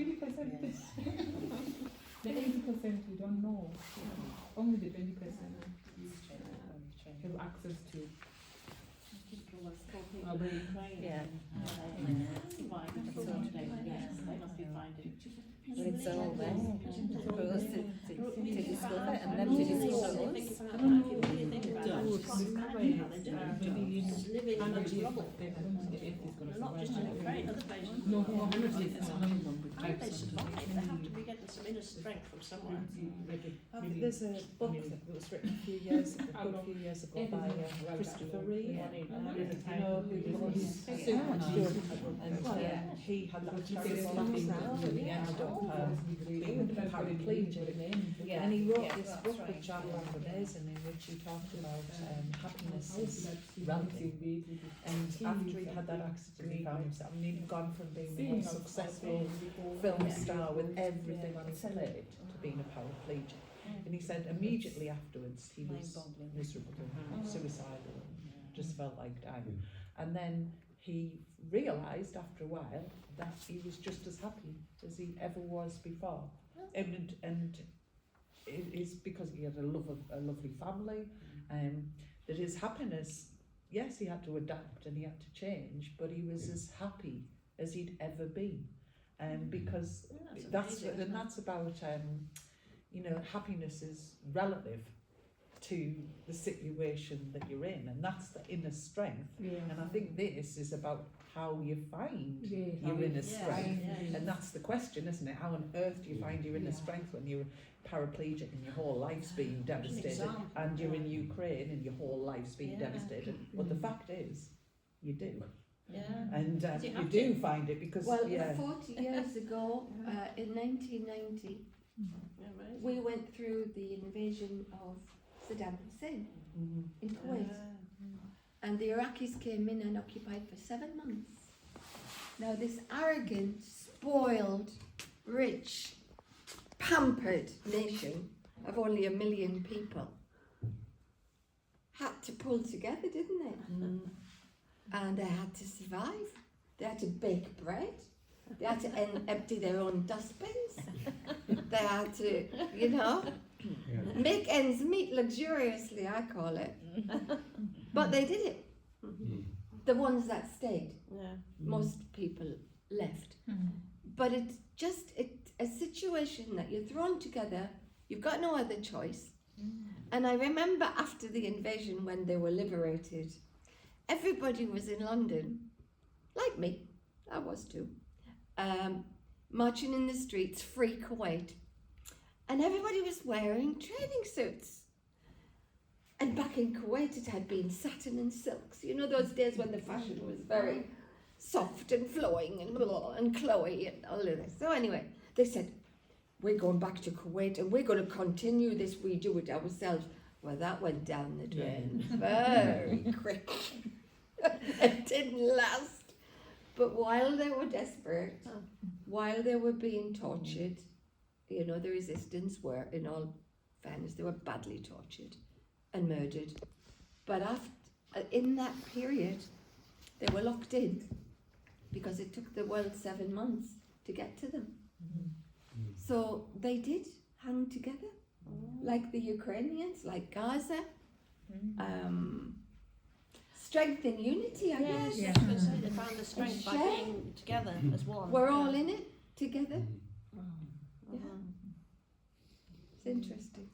20%. The 80% we don't know. Only the 20% have access to. Yeah. It's all there for us to discover and them to discover us. Not just in Ukraine, other places. No, How do they survive? They have to be getting some inner strength from somewhere. There's a book that was written a few years ago by Christopher Reeve. You know, who was super good. And he had that terrible accident and he ended up being paraplegic. And he wrote this book which I found amazing, in which he talked about happiness is relative. And after he had that accident, he found himself, and he'd gone from being the most successful film star with everything on his plate to being a paraplegic. And he said immediately afterwards he was miserable, suicidal, just felt like dying. And then he realised after a while that he was just as happy as he ever was before. And it is because he had a lovely family, that his happiness, yes, he had to adapt and he had to change, but he was as happy as he'd ever been. Because that's about, you know, happiness is relative to the situation that you're in, and that's the inner strength. And I think this is about how you find your inner strength, and that's the question, isn't it? How on earth do you find your inner strength when you're paraplegic and your whole life's being devastated, and you're in Ukraine and your whole life's being devastated? But the fact is, you do. And you do find it because 40 years ago, in 1990, we went through the invasion of Saddam Hussein in Kuwait, and the Iraqis came in and occupied for 7 months. Now this arrogant, spoiled, rich, pampered nation of only 1 million people had to pull together, didn't they? And they had to survive. They had to bake bread. They had to empty their own dustbins. They had to, you know, make ends meet luxuriously, I call it. But they did it. The ones that stayed. Most people left. But it's just a situation that you're thrown together. You've got no other choice. And I remember after the invasion, when they were liberated, everybody was in London, like me, I was too, marching in the streets, free Kuwait, and everybody was wearing training suits. And back in Kuwait it had been satin and silks, you know, those days when the fashion was very soft and flowing and Chloe and all of this. So anyway, they said, we're going back to Kuwait and we're going to continue this, we do it ourselves. Well, that went down the drain very quick. It didn't last. But while they were desperate, while they were being tortured, you know, the resistance were, in all fairness, they were badly tortured and murdered. But in that period, they were locked in because it took the world 7 months to get to them. So they did hang together, like the Ukrainians, like Gaza. Strength and unity, I guess. I was going to say they found the strength by being together as one. We're all in it together. It's interesting.